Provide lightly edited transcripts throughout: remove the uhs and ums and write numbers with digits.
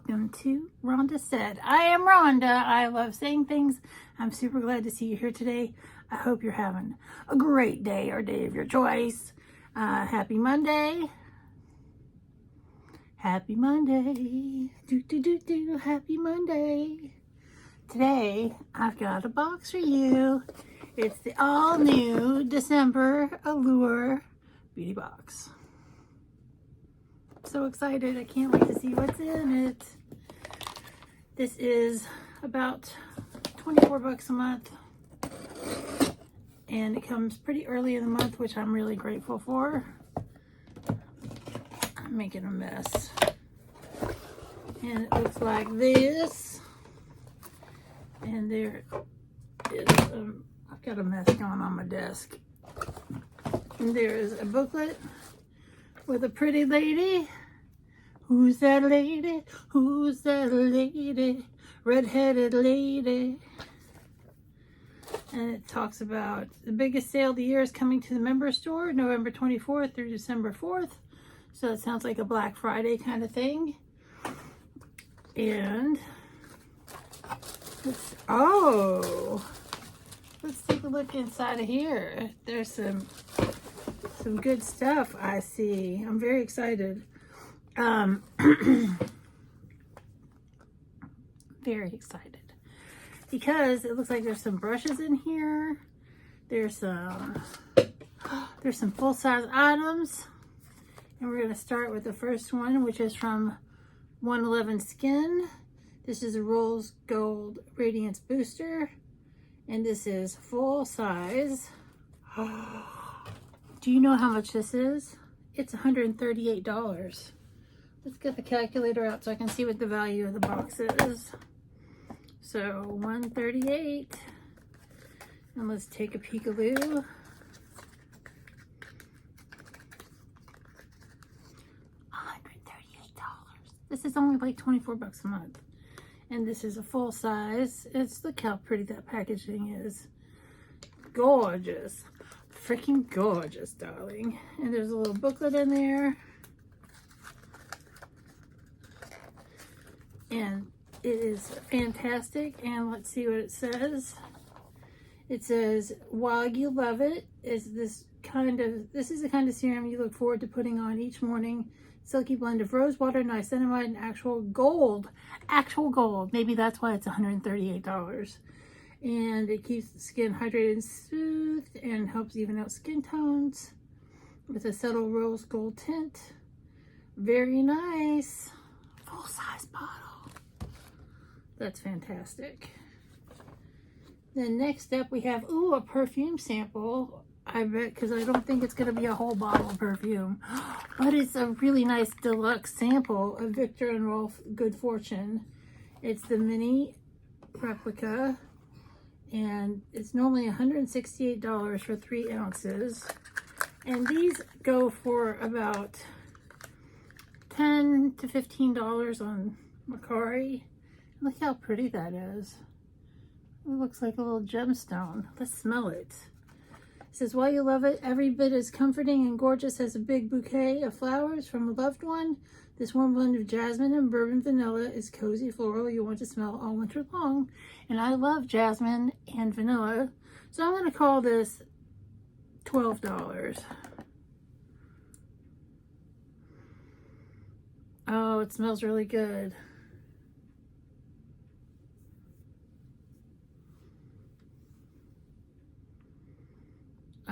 welcome to Rhonda Said. I am Rhonda. I love saying things. I'm super glad to see you here today. I hope you're having a great day or day of your choice. Happy Monday. Happy Monday. Happy Monday. Today, I've got a box for you. It's the all new December Allure beauty box. So excited. I can't wait to see what's in it. This is about 24 bucks a month. And it comes pretty early in the month, which I'm really grateful for. I'm making a mess. And it looks like this. And there is, I've got a mess going on my desk. And there is a booklet with a pretty lady. Who's that lady? Who's that lady? Red-headed lady. And it talks about the biggest sale of the year is coming to the member store, November 24th through December 4th. So it sounds like a Black Friday kind of thing. And let's take a look inside of here. There's some good stuff I see. I'm very excited. Very excited because it looks like there's some brushes in here. There's some full-size items, and we're going to start with the first one, which is from 111 Skin. This is a Rose Gold Radiance Booster, and this is full size. Do you know how much this is? It's $138. Let's get the calculator out so I can see what the value of the box is. So 138, and let's take a peek-a-loo. $138. This is only like 24 bucks a month. And this is a full size. Look how pretty that packaging is. Gorgeous. Freaking gorgeous, darling. And there's a little booklet in there. And it is fantastic. And let's see what it says. It says, while you love it, this is the kind of serum you look forward to putting on each morning. Silky blend of rose water, niacinamide, and actual gold. Actual gold. Maybe that's why it's $138. And it keeps the skin hydrated and smooth and helps even out skin tones with a subtle rose gold tint. Very nice. Full-size bottle. That's fantastic. Then next up we have, a perfume sample. I bet, because I don't think it's going to be a whole bottle of perfume. But it's a really nice deluxe sample of Viktor and Rolf Good Fortune. It's the mini replica. And it's normally $168 for 3 ounces. And these go for about $10 to $15 on Mercari. Look how pretty that is. It looks like a little gemstone. Let's smell it. It says, while you love it, every bit as comforting and gorgeous as a big bouquet of flowers from a loved one. This warm blend of jasmine and bourbon vanilla is cozy floral you want to smell all winter long. And I love jasmine and vanilla. So I'm going to call this $12. Oh, it smells really good.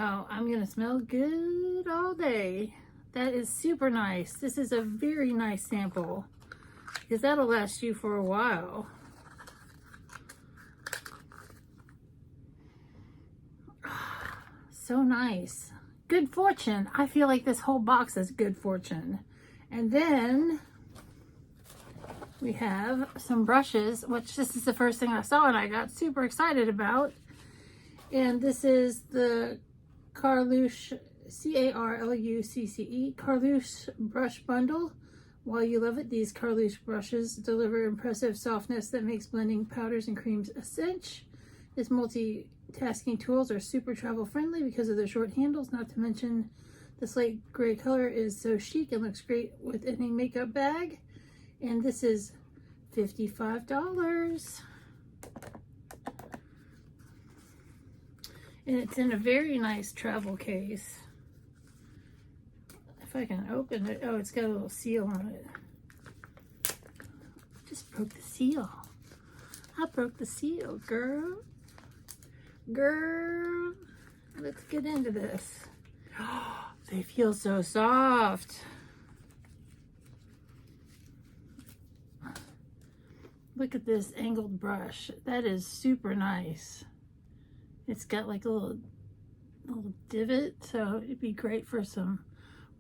Oh, I'm going to smell good all day. That is super nice. This is a very nice sample because that'll last you for a while. So nice. Good Fortune. I feel like this whole box is Good Fortune. And then we have some brushes, which this is the first thing I saw and I got super excited about. And this is the Carluche, C-A-R-L-U-C-C-E, Carluche Brush Bundle. While you love it, these Carluche brushes deliver impressive softness that makes blending powders and creams a cinch. These multitasking tools are super travel friendly because of their short handles, not to mention the slate gray color is so chic and looks great with any makeup bag. And this is $55. And it's in a very nice travel case. If I can open it. Oh, it's got a little seal on it. Just broke the seal. I broke the seal, girl. Girl. Let's get into this. They feel so soft. Look at this angled brush. That is super nice. It's got like a little divot, so it'd be great for some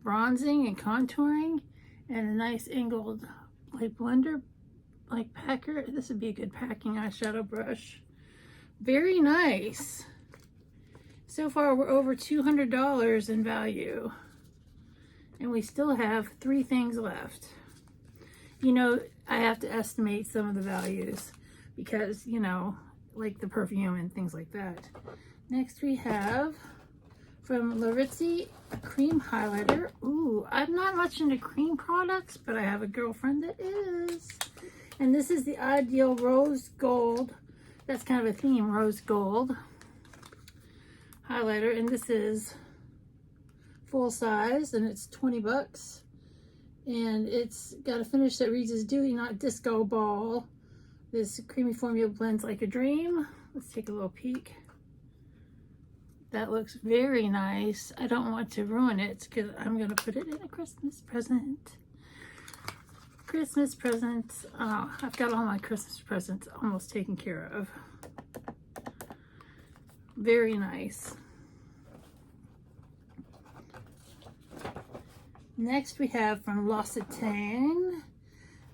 bronzing and contouring, and a nice angled like blender, like packer. This would be a good packing eyeshadow brush. Very nice. So far we're over $200 in value, and we still have 3 things left. You know, I have to estimate some of the values because, you know, like the perfume and things like that. Next we have from Larizzi a cream highlighter. Ooh, I'm not much into cream products, but I have a girlfriend that is. And this is the Ideal Rose Gold. That's kind of a theme, rose gold highlighter. And this is full size, and it's 20 bucks. And it's got a finish that reads as dewy, not disco ball. This creamy formula blends like a dream. Let's take a little peek. That looks very nice. I don't want to ruin it because I'm going to put it in a Christmas present. Christmas presents. Oh, I've got all my Christmas presents almost taken care of. Very nice. Next we have from L'Occitane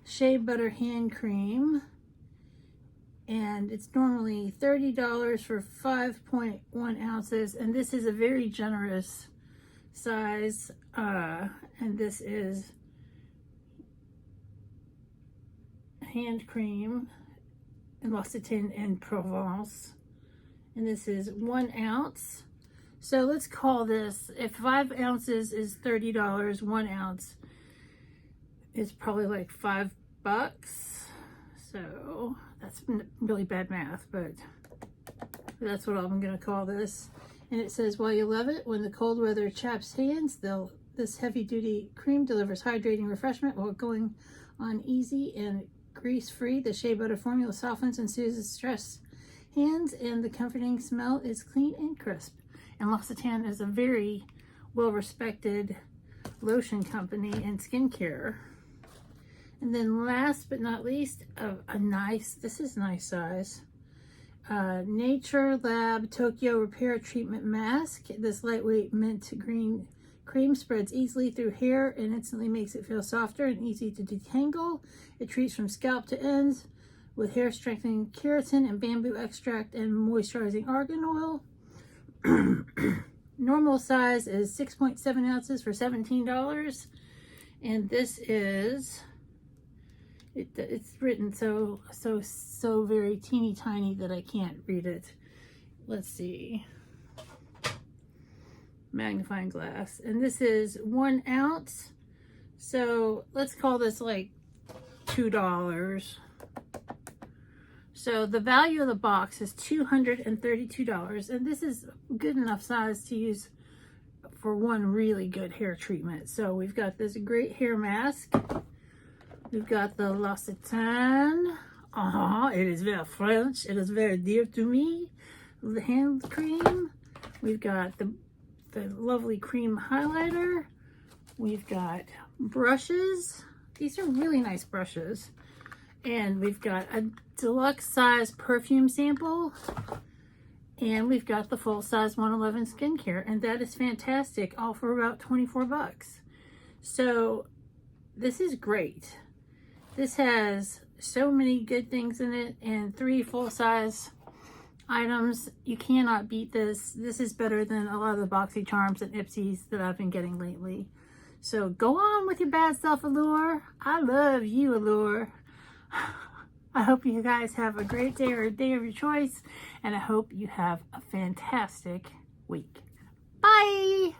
Shea Butter Hand Cream. And it's normally $30 for 5.1 ounces. And this is a very generous size. And this is hand cream in L'Occitane in Provence. And this is 1 ounce. So let's call this, if 5 ounces is $30, 1 ounce is probably like $5. So that's really bad math, but that's what I'm going to call this. And it says, while you love it, when the cold weather chaps hands, this heavy-duty cream delivers hydrating refreshment while going on easy and grease-free. The shea butter formula softens and soothes stressed hands, and the comforting smell is clean and crisp. And L'Occitane is a very well-respected lotion company and skincare. And then last but not least, this is a nice size, Nature Lab Tokyo Repair Treatment Mask. This lightweight mint green cream spreads easily through hair and instantly makes it feel softer and easy to detangle. It treats from scalp to ends with hair strengthening keratin and bamboo extract and moisturizing argan oil. Normal size is 6.7 ounces for $17. And this is... It's written so very teeny tiny that I can't read it. Let's see. Magnifying glass. And this is 1 ounce. So let's call this like $2. So the value of the box is $232. And this is good enough size to use for one really good hair treatment. So we've got this great hair mask. We've got the L'Occitane. It is very French. It is very dear to me. The hand cream. We've got the lovely cream highlighter. We've got brushes. These are really nice brushes. And we've got a deluxe size perfume sample. And we've got the full size 111 skincare. And that is fantastic. All for about 24 bucks. So this is great. This has so many good things in it and 3 full-size items. You cannot beat this. This is better than a lot of the BoxyCharms and Ipsies that I've been getting lately. So go on with your bad self, Allure. I love you, Allure. I hope you guys have a great day or a day of your choice, and I hope you have a fantastic week. Bye!